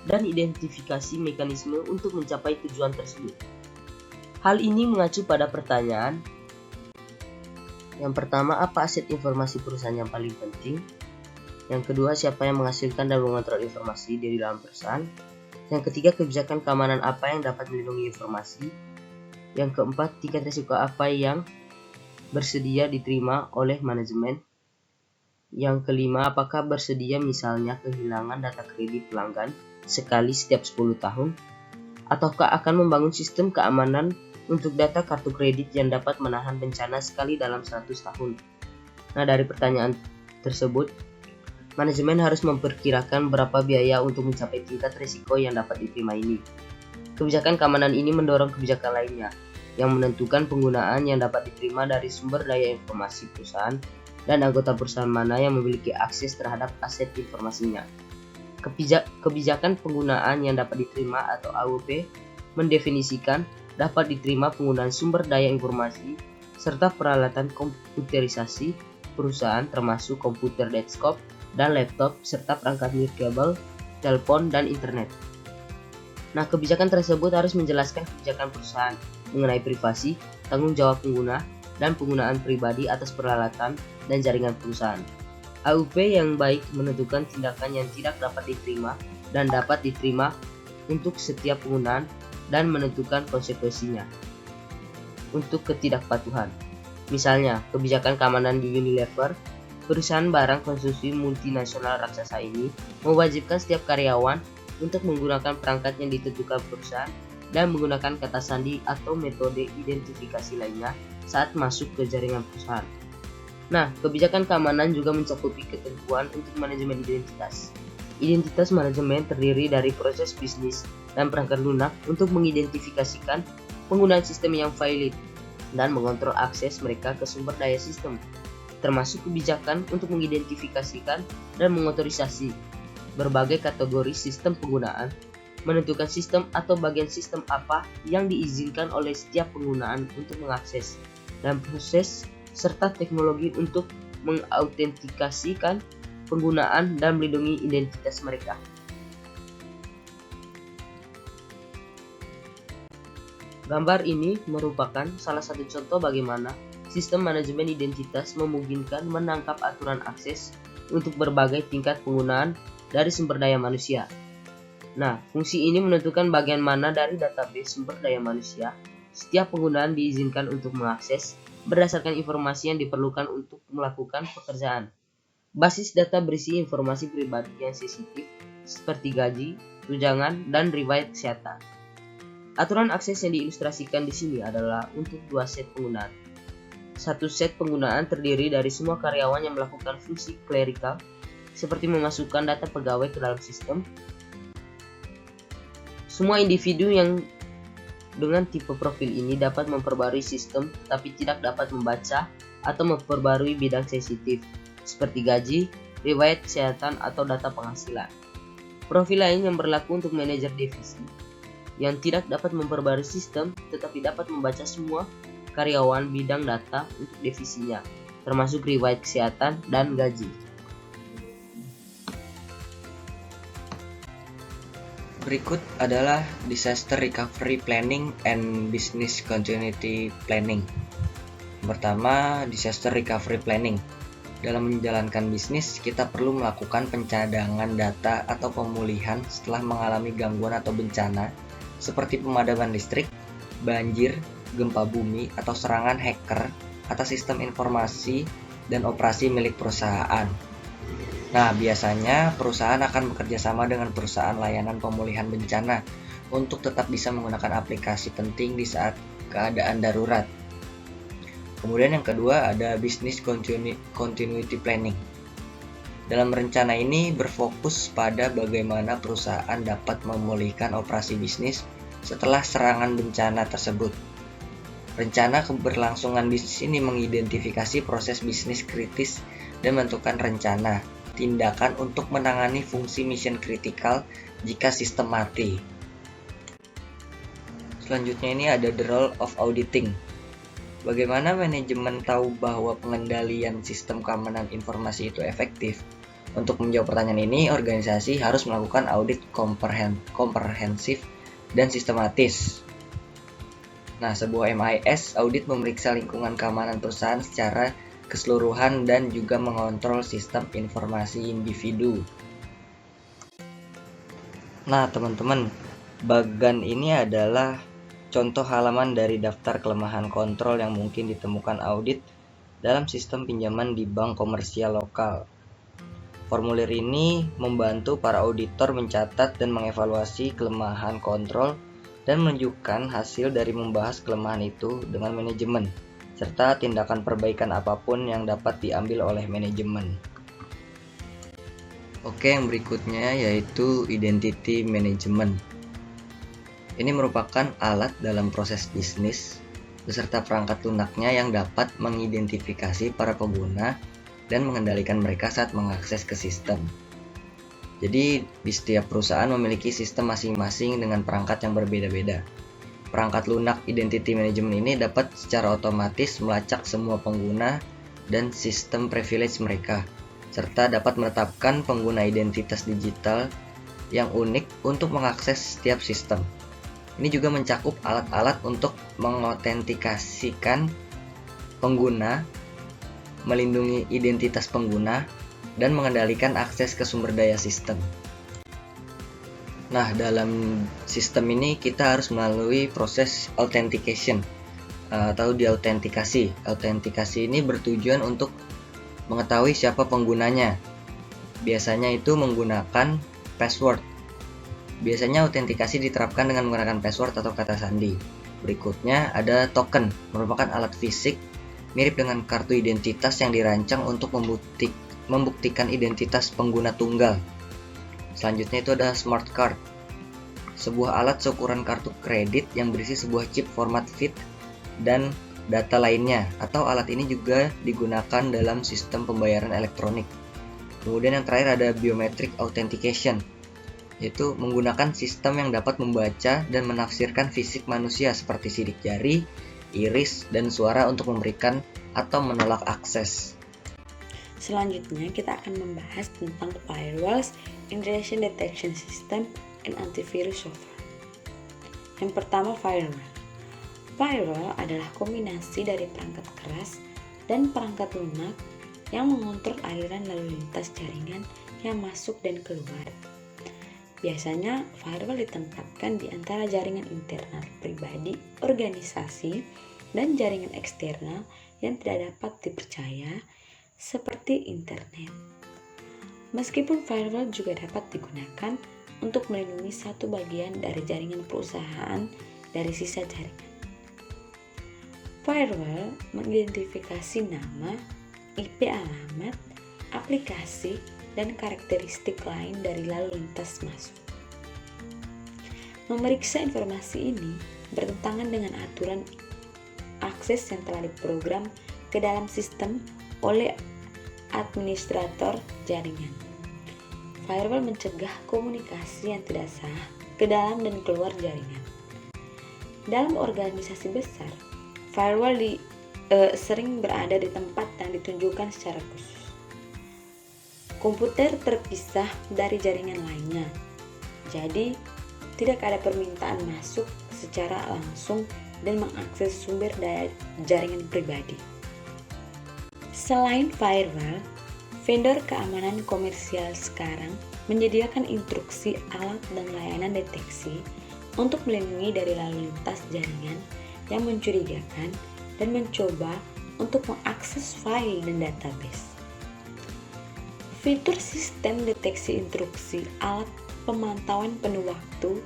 dan identifikasi mekanisme untuk mencapai tujuan tersebut. Hal ini mengacu pada pertanyaan. Yang pertama, apa aset informasi perusahaan yang paling penting? Yang kedua, siapa yang menghasilkan dan mengontrol informasi di dalam perusahaan? Yang ketiga, kebijakan keamanan apa yang dapat melindungi informasi? Yang keempat, tingkat risiko apa yang bersedia diterima oleh manajemen? Yang kelima, apakah bersedia misalnya kehilangan data kredit pelanggan sekali setiap 10 tahun? Ataukah akan membangun sistem keamanan untuk data kartu kredit yang dapat menahan bencana sekali dalam 100 tahun? Nah, dari pertanyaan tersebut, manajemen harus memperkirakan berapa biaya untuk mencapai tingkat risiko yang dapat diterima ini. Kebijakan keamanan ini mendorong kebijakan lainnya, yang menentukan penggunaan yang dapat diterima dari sumber daya informasi perusahaan dan anggota perusahaan mana yang memiliki akses terhadap aset informasinya. Kebijakan penggunaan yang dapat diterima atau AOP mendefinisikan dapat diterima penggunaan sumber daya informasi serta peralatan komputerisasi perusahaan termasuk komputer desktop dan laptop, serta perangkat nirkabel, telepon, dan internet. Nah, kebijakan tersebut harus menjelaskan kebijakan perusahaan mengenai privasi, tanggung jawab pengguna, dan penggunaan pribadi atas peralatan dan jaringan perusahaan. AUP yang baik menentukan tindakan yang tidak dapat diterima dan dapat diterima untuk setiap penggunaan dan menentukan konsekuensinya untuk ketidakpatuhan. Misalnya, kebijakan keamanan di Unilever, perusahaan barang konsumsi multinasional raksasa ini mewajibkan setiap karyawan untuk menggunakan perangkat yang ditentukan perusahaan dan menggunakan kata sandi atau metode identifikasi lainnya saat masuk ke jaringan perusahaan. Nah, kebijakan keamanan juga mencakupi ketentuan untuk manajemen identitas. Identitas manajemen terdiri dari proses bisnis dan perangkat lunak untuk mengidentifikasikan penggunaan sistem yang valid dan mengontrol akses mereka ke sumber daya sistem, termasuk kebijakan untuk mengidentifikasikan dan mengotorisasi berbagai kategori sistem penggunaan, menentukan sistem atau bagian sistem apa yang diizinkan oleh setiap penggunaan untuk mengakses, dan proses serta teknologi untuk mengautentikasikan penggunaan dan melindungi identitas mereka. Gambar ini merupakan salah satu contoh bagaimana Sistem manajemen identitas memungkinkan menangkap aturan akses untuk berbagai tingkat penggunaan dari sumber daya manusia. Nah, fungsi ini menentukan bagian mana dari database sumber daya manusia setiap penggunaan diizinkan untuk mengakses berdasarkan informasi yang diperlukan untuk melakukan pekerjaan. Basis data berisi informasi pribadi yang sensitif seperti gaji, tunjangan, dan riwayat kesehatan. Aturan akses yang diilustrasikan di sini adalah untuk 2 set penggunaan. Satu set penggunaan terdiri dari semua karyawan yang melakukan fungsi clerical, seperti memasukkan data pegawai ke dalam sistem. Semua individu yang dengan tipe profil ini dapat memperbarui sistem, tapi tidak dapat membaca atau memperbarui bidang sensitif, seperti gaji, riwayat kesehatan, atau data penghasilan. Profil lain yang berlaku untuk manajer divisi, yang tidak dapat memperbarui sistem, tetapi dapat membaca semua karyawan bidang data untuk divisinya, termasuk riwayat kesehatan dan gaji. Berikut adalah Disaster Recovery Planning and Business Continuity Planning. Pertama, Disaster Recovery Planning. Dalam menjalankan bisnis, kita perlu melakukan pencadangan data atau pemulihan setelah mengalami gangguan atau bencana, seperti pemadaman listrik, banjir, gempa bumi, atau serangan hacker atas sistem informasi dan operasi milik perusahaan. Nah, biasanya perusahaan akan bekerja sama dengan perusahaan layanan pemulihan bencana untuk tetap bisa menggunakan aplikasi penting di saat keadaan darurat. Kemudian yang kedua ada Business Continuity Planning. Dalam rencana ini berfokus pada bagaimana perusahaan dapat memulihkan operasi bisnis setelah serangan bencana tersebut. Rencana keberlangsungan bisnis ini mengidentifikasi proses bisnis kritis dan menentukan rencana tindakan untuk menangani fungsi mission kritikal jika sistem mati. Selanjutnya ini ada the role of auditing. Bagaimana manajemen tahu bahwa pengendalian sistem keamanan informasi itu efektif? Untuk menjawab pertanyaan ini, organisasi harus melakukan audit komprehensif dan sistematis. Nah, sebuah MIS audit memeriksa lingkungan keamanan perusahaan secara keseluruhan dan juga mengontrol sistem informasi individu. Nah, teman-teman, bagan ini adalah contoh halaman dari daftar kelemahan kontrol yang mungkin ditemukan audit dalam sistem pinjaman di bank komersial lokal. Formulir ini membantu para auditor mencatat dan mengevaluasi kelemahan kontrol dan menunjukkan hasil dari membahas kelemahan itu dengan manajemen, serta tindakan perbaikan apapun yang dapat diambil oleh manajemen. Oke, yang berikutnya yaitu Identity Management. Ini merupakan alat dalam proses bisnis beserta perangkat lunaknya yang dapat mengidentifikasi para pengguna dan mengendalikan mereka saat mengakses ke sistem. Jadi, di setiap perusahaan memiliki sistem masing-masing dengan perangkat yang berbeda-beda. Perangkat lunak Identity Management ini dapat secara otomatis melacak semua pengguna dan sistem privilege mereka, serta dapat menetapkan pengguna identitas digital yang unik untuk mengakses setiap sistem. Ini juga mencakup alat-alat untuk mengotentikasikan pengguna, melindungi identitas pengguna, dan mengendalikan akses ke sumber daya sistem. Nah, dalam sistem ini kita harus melalui proses authentication atau diautentikasi. Autentikasi ini bertujuan untuk mengetahui siapa penggunanya. Biasanya itu menggunakan password. Biasanya autentikasi diterapkan dengan menggunakan password atau kata sandi. Berikutnya ada token, merupakan alat fisik mirip dengan kartu identitas yang dirancang untuk membuktikan identitas pengguna tunggal. Selanjutnya itu ada smart card, sebuah alat seukuran kartu kredit yang berisi sebuah chip format FIT dan data lainnya, atau alat ini juga digunakan dalam sistem pembayaran elektronik. Kemudian yang terakhir ada biometric authentication, yaitu menggunakan sistem yang dapat membaca dan menafsirkan fisik manusia seperti sidik jari, iris, dan suara untuk memberikan atau menolak akses. Selanjutnya kita akan membahas tentang firewalls, intrusion detection system, and antivirus software. Yang pertama, firewall. Firewall adalah kombinasi dari perangkat keras dan perangkat lunak yang mengontrol aliran lalu lintas jaringan yang masuk dan keluar. Biasanya, firewall ditempatkan di antara jaringan internal pribadi, organisasi, dan jaringan eksternal yang tidak dapat dipercaya, seperti internet. Meskipun firewall juga dapat digunakan untuk melindungi satu bagian dari jaringan perusahaan dari sisa jaringan. Firewall mengidentifikasi nama, IP alamat, aplikasi, dan karakteristik lain dari lalu lintas masuk. Memeriksa informasi ini bertentangan dengan aturan akses yang telah diprogram ke dalam sistem oleh administrator jaringan. Firewall mencegah komunikasi yang tidak sah ke dalam dan keluar jaringan. Dalam organisasi besar, firewall sering berada di tempat yang ditunjukkan secara khusus. Komputer terpisah dari jaringan lainnya, jadi tidak ada permintaan masuk secara langsung dan mengakses sumber daya jaringan pribadi. Selain firewall, vendor keamanan komersial sekarang menyediakan instruksi alat dan layanan deteksi untuk melindungi dari lalu lintas jaringan yang mencurigakan dan mencoba untuk mengakses file dan database. Fitur sistem deteksi intrusi alat pemantauan penuh waktu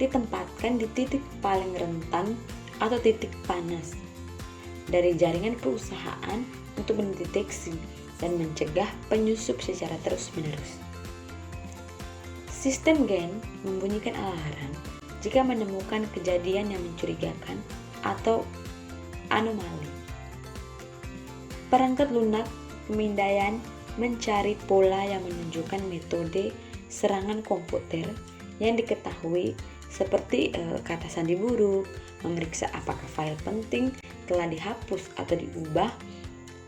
ditempatkan di titik paling rentan atau titik panas dari jaringan perusahaan untuk mendeteksi dan mencegah penyusup secara terus-menerus. Sistem GAN membunyikan alarm jika menemukan kejadian yang mencurigakan atau anomali. Perangkat lunak pemindaian mencari pola yang menunjukkan metode serangan komputer yang diketahui seperti kata sandi buruk, memeriksa apakah file penting telah dihapus atau diubah,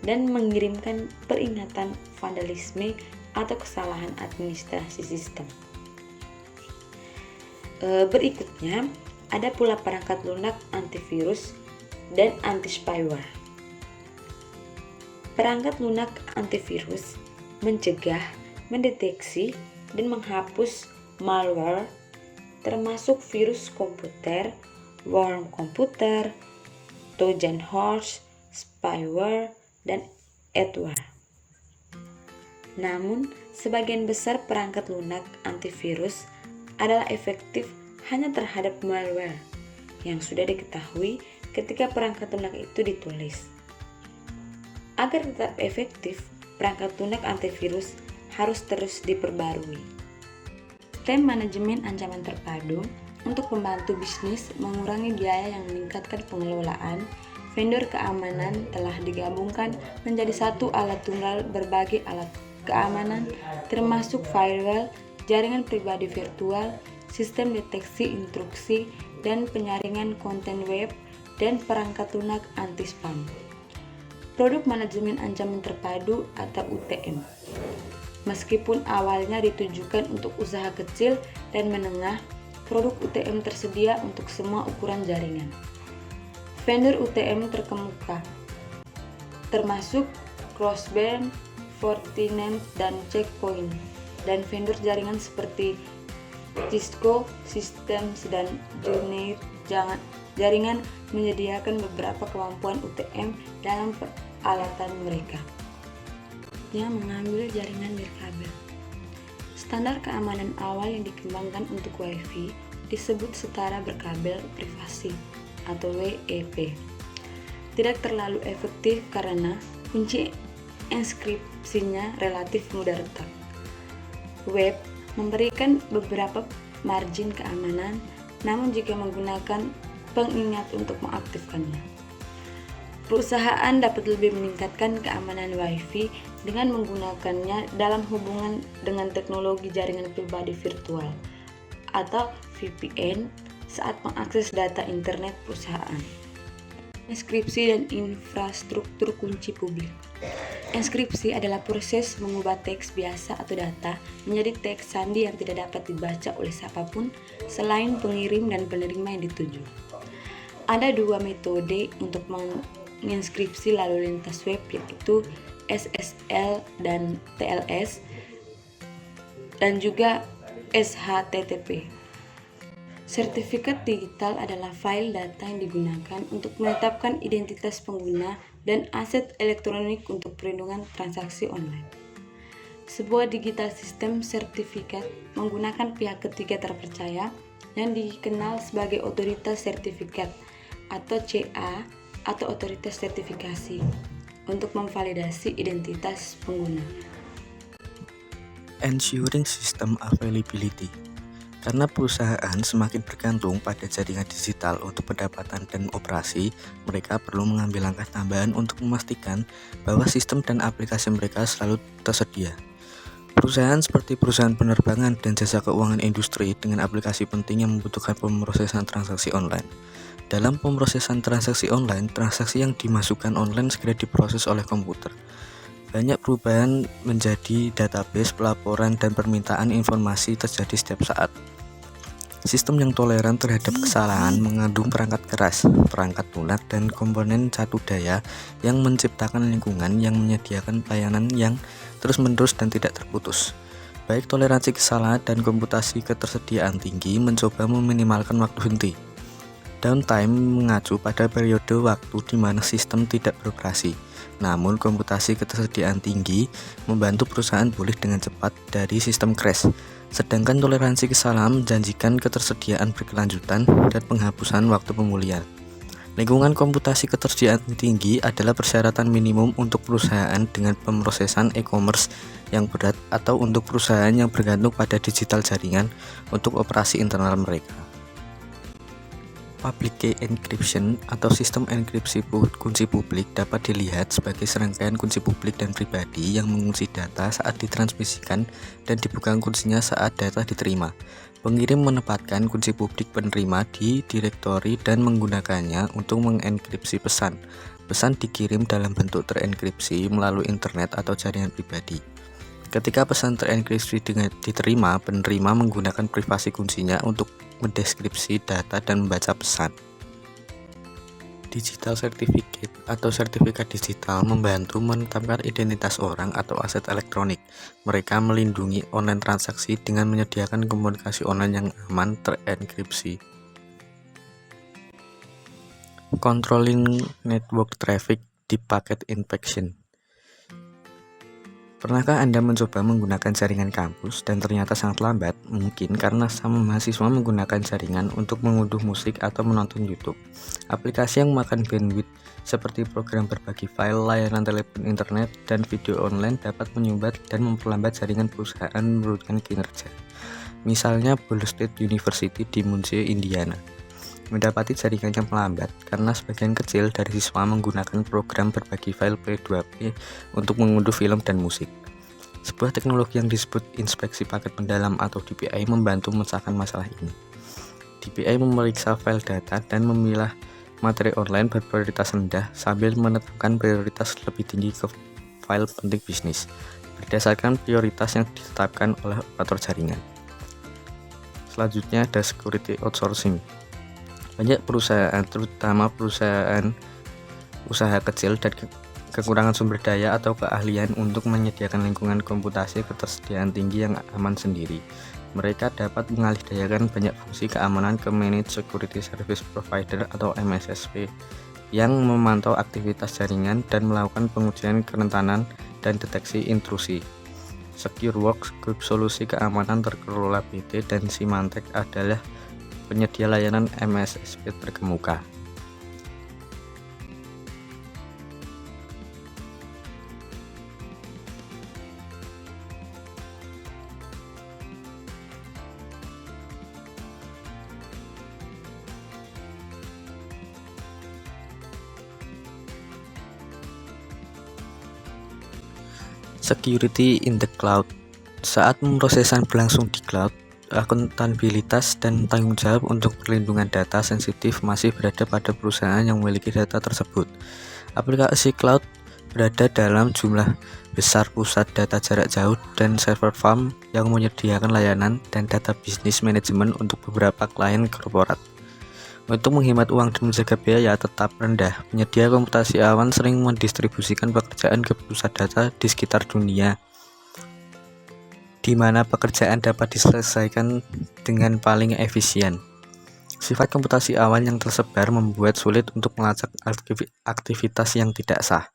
dan mengirimkan peringatan vandalisme atau kesalahan administrasi sistem. Berikutnya, ada pula perangkat lunak antivirus dan anti-spyware. Perangkat lunak antivirus mencegah, mendeteksi, dan menghapus malware termasuk virus komputer, worm komputer, Trojan horse, spyware, dan adware. Namun, sebagian besar perangkat lunak antivirus adalah efektif hanya terhadap malware yang sudah diketahui ketika perangkat lunak itu ditulis. Agar tetap efektif, perangkat lunak antivirus harus terus diperbarui. Sistem manajemen ancaman terpadu untuk membantu bisnis mengurangi biaya yang meningkatkan pengelolaan, vendor keamanan telah digabungkan menjadi satu alat tunggal berbagai alat keamanan termasuk firewall, jaringan pribadi virtual, sistem deteksi intrusi, dan penyaringan konten web, dan perangkat lunak anti-spam. Produk manajemen ancaman terpadu atau UTM. Meskipun awalnya ditujukan untuk usaha kecil dan menengah, produk UTM tersedia untuk semua ukuran jaringan. Vendor UTM terkemuka termasuk Crossband, Fortinet, dan Checkpoint, dan vendor jaringan seperti Cisco, Systems, dan Junior Jaringan menyediakan beberapa kemampuan UTM dalam peralatan mereka yang mengambil jaringan nirkabel. Standar keamanan awal yang dikembangkan untuk Wi-Fi disebut setara berkabel privasi atau WEP. Tidak terlalu efektif karena kunci enskripsinya relatif mudah retak. Web memberikan beberapa margin keamanan, namun jika menggunakan pengingat untuk mengaktifkannya. Perusahaan dapat lebih meningkatkan keamanan Wi-Fi dengan menggunakannya dalam hubungan dengan teknologi jaringan pribadi virtual atau VPN saat mengakses data internet perusahaan. Enskripsi dan infrastruktur kunci publik. Enskripsi adalah proses mengubah teks biasa atau data menjadi teks sandi yang tidak dapat dibaca oleh siapapun selain pengirim dan penerima yang dituju. Ada dua metode untuk menginskripsi lalu lintas web, yaitu SSL dan TLS, dan juga SHTTP. Sertifikat digital adalah file data yang digunakan untuk menetapkan identitas pengguna dan aset elektronik untuk perlindungan transaksi online. Sebuah digital system sertifikat menggunakan pihak ketiga terpercaya yang dikenal sebagai otoritas sertifikat atau CA atau otoritas sertifikasi untuk memvalidasi identitas pengguna. Ensuring system availability. Karena perusahaan semakin bergantung pada jaringan digital untuk pendapatan dan operasi, mereka perlu mengambil langkah tambahan untuk memastikan bahwa sistem dan aplikasi mereka selalu tersedia. Perusahaan seperti perusahaan penerbangan dan jasa keuangan industri dengan aplikasi penting yang membutuhkan pemrosesan transaksi online. Dalam pemrosesan transaksi online, transaksi yang dimasukkan online segera diproses oleh komputer. Banyak perubahan menjadi database, pelaporan, dan permintaan informasi terjadi setiap saat. Sistem yang toleran terhadap kesalahan mengandung perangkat keras, perangkat lunak, dan komponen satu daya yang menciptakan lingkungan yang menyediakan pelayanan yang terus-menerus dan tidak terputus. Baik toleransi kesalahan dan komputasi ketersediaan tinggi mencoba meminimalkan waktu henti. Downtime mengacu pada periode waktu di mana sistem tidak beroperasi. Namun, komputasi ketersediaan tinggi membantu perusahaan pulih dengan cepat dari sistem crash. Sedangkan toleransi kesalahan menjanjikan ketersediaan berkelanjutan dan penghapusan waktu pemulihan. Lingkungan komputasi ketersediaan tinggi adalah persyaratan minimum untuk perusahaan dengan pemrosesan e-commerce yang berat atau untuk perusahaan yang bergantung pada digital jaringan untuk operasi internal mereka. Public key encryption atau sistem enkripsi kunci publik dapat dilihat sebagai serangkaian kunci publik dan pribadi yang mengunci data saat ditransmisikan dan dibuka kuncinya saat data diterima. Pengirim menempatkan kunci publik penerima di direktori dan menggunakannya untuk mengenkripsi pesan. Pesan dikirim dalam bentuk terenkripsi melalui internet atau jaringan pribadi. Ketika pesan terenkripsi diterima, penerima menggunakan privasi kuncinya untuk mendeskripsi data dan membaca pesan. Digital Certificate atau sertifikat digital membantu menetapkan identitas orang atau aset elektronik. Mereka melindungi online transaksi dengan menyediakan komunikasi online yang aman terenkripsi. Controlling network traffic di packet inspection. Pernahkah Anda mencoba menggunakan jaringan kampus dan ternyata sangat lambat? Mungkin karena sama mahasiswa menggunakan jaringan untuk mengunduh musik atau menonton YouTube. Aplikasi yang memakan bandwidth seperti program berbagi file, layanan telepon internet, dan video online dapat menyumbat dan memperlambat jaringan perusahaan menurunkan kinerja. Misalnya Ball State University di Muncie, Indiana, mendapati jaringan yang melambat karena sebagian kecil dari siswa menggunakan program berbagi file P2P untuk mengunduh film dan musik. Sebuah teknologi yang disebut inspeksi paket mendalam atau DPI membantu memecahkan masalah ini. DPI memeriksa file data dan memilah materi online berprioritas rendah sambil menetapkan prioritas lebih tinggi ke file penting bisnis berdasarkan prioritas yang ditetapkan oleh operator jaringan. Selanjutnya ada security outsourcing. Banyak perusahaan, terutama perusahaan usaha kecil dan kekurangan sumber daya atau keahlian untuk menyediakan lingkungan komputasi ketersediaan tinggi yang aman sendiri. Mereka dapat mengalihdayakan banyak fungsi keamanan ke Managed Security Service Provider atau MSSP yang memantau aktivitas jaringan dan melakukan pengujian kerentanan dan deteksi intrusi. SecureWorks, grup solusi keamanan terkelola PT, dan Symantec adalah penyedia layanan MSSP terkemuka. Security in the cloud. Saat pemrosesan berlangsung di cloud, akuntabilitas dan tanggung jawab untuk perlindungan data sensitif masih berada pada perusahaan yang memiliki data tersebut. Aplikasi cloud berada dalam jumlah besar pusat data jarak jauh dan server farm yang menyediakan layanan dan data bisnis manajemen untuk beberapa klien korporat. Untuk menghemat uang dan menjaga biaya tetap rendah, penyedia komputasi awan sering mendistribusikan pekerjaan ke pusat data di sekitar dunia, di mana pekerjaan dapat diselesaikan dengan paling efisien. Sifat komputasi awan yang tersebar membuat sulit untuk melacak aktivitas yang tidak sah.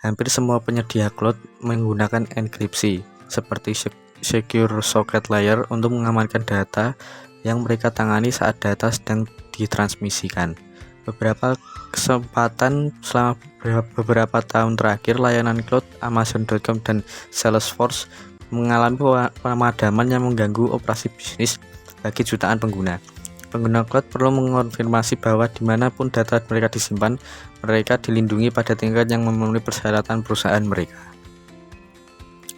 Hampir semua penyedia cloud menggunakan enkripsi, seperti Secure Socket Layer untuk mengamankan data yang mereka tangani saat data sedang ditransmisikan. Beberapa kesempatan selama beberapa tahun terakhir, layanan cloud Amazon.com dan Salesforce mengalami pemadaman yang mengganggu operasi bisnis bagi jutaan pengguna. Pengguna cloud perlu mengonfirmasi bahwa dimanapun data mereka disimpan, mereka dilindungi pada tingkat yang memenuhi persyaratan perusahaan mereka.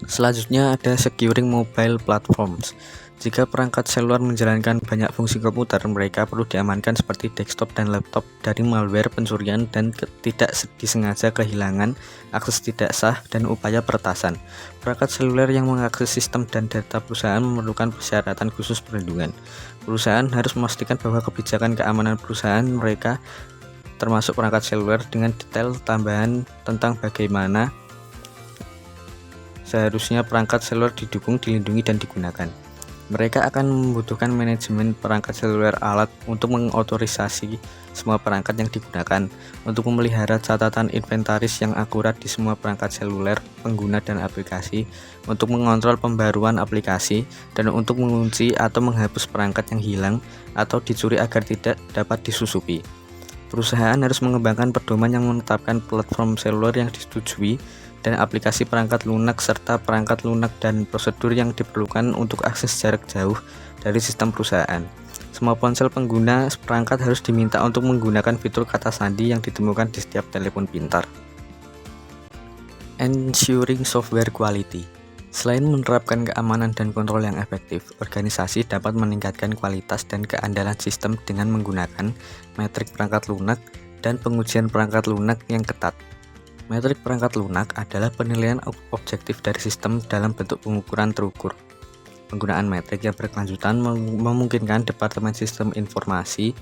Selanjutnya ada securing mobile platforms. Jika perangkat seluler menjalankan banyak fungsi komputer, mereka perlu diamankan seperti desktop dan laptop dari malware, pencurian, dan tidak disengaja kehilangan, akses tidak sah, dan upaya peretasan. Perangkat seluler yang mengakses sistem dan data perusahaan memerlukan persyaratan khusus perlindungan. Perusahaan harus memastikan bahwa kebijakan keamanan perusahaan mereka, termasuk perangkat seluler, dengan detail tambahan tentang bagaimana seharusnya perangkat seluler didukung, dilindungi, dan digunakan. Mereka akan membutuhkan manajemen perangkat seluler alat untuk mengotorisasi semua perangkat yang digunakan, untuk memelihara catatan inventaris yang akurat di semua perangkat seluler, pengguna, dan aplikasi, untuk mengontrol pembaruan aplikasi, dan untuk mengunci atau menghapus perangkat yang hilang atau dicuri agar tidak dapat disusupi. Perusahaan harus mengembangkan pedoman yang menetapkan platform seluler yang disetujui dan aplikasi perangkat lunak serta perangkat lunak dan prosedur yang diperlukan untuk akses jarak jauh dari sistem perusahaan. Semua ponsel pengguna perangkat harus diminta untuk menggunakan fitur kata sandi yang ditemukan di setiap telepon pintar. Ensuring software quality. Selain menerapkan keamanan dan kontrol yang efektif, organisasi dapat meningkatkan kualitas dan keandalan sistem dengan menggunakan metrik perangkat lunak dan pengujian perangkat lunak yang ketat. Metrik perangkat lunak adalah penilaian objektif dari sistem dalam bentuk pengukuran terukur. Penggunaan metrik yang berkelanjutan memungkinkan Departemen Sistem Informasi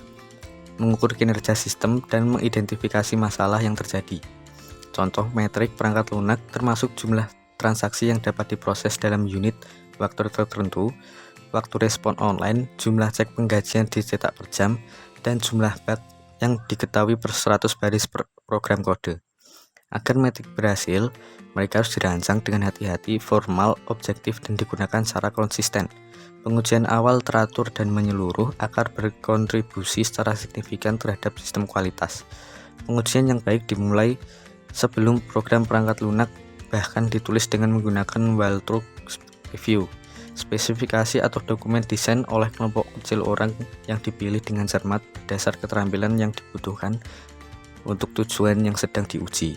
mengukur kinerja sistem dan mengidentifikasi masalah yang terjadi. Contoh metrik perangkat lunak termasuk jumlah transaksi yang dapat diproses dalam unit waktu tertentu, waktu respon online, jumlah cek penggajian dicetak per jam, dan jumlah bug yang diketahui per 100 baris program kode. Agar metrik berhasil, mereka harus dirancang dengan hati-hati, formal, objektif, dan digunakan secara konsisten. Pengujian awal teratur dan menyeluruh agar berkontribusi secara signifikan terhadap sistem kualitas. Pengujian yang baik dimulai sebelum program perangkat lunak, bahkan ditulis dengan menggunakan walkthrough review, spesifikasi atau dokumen desain oleh kelompok kecil orang yang dipilih dengan cermat berdasar keterampilan yang dibutuhkan untuk tujuan yang sedang diuji.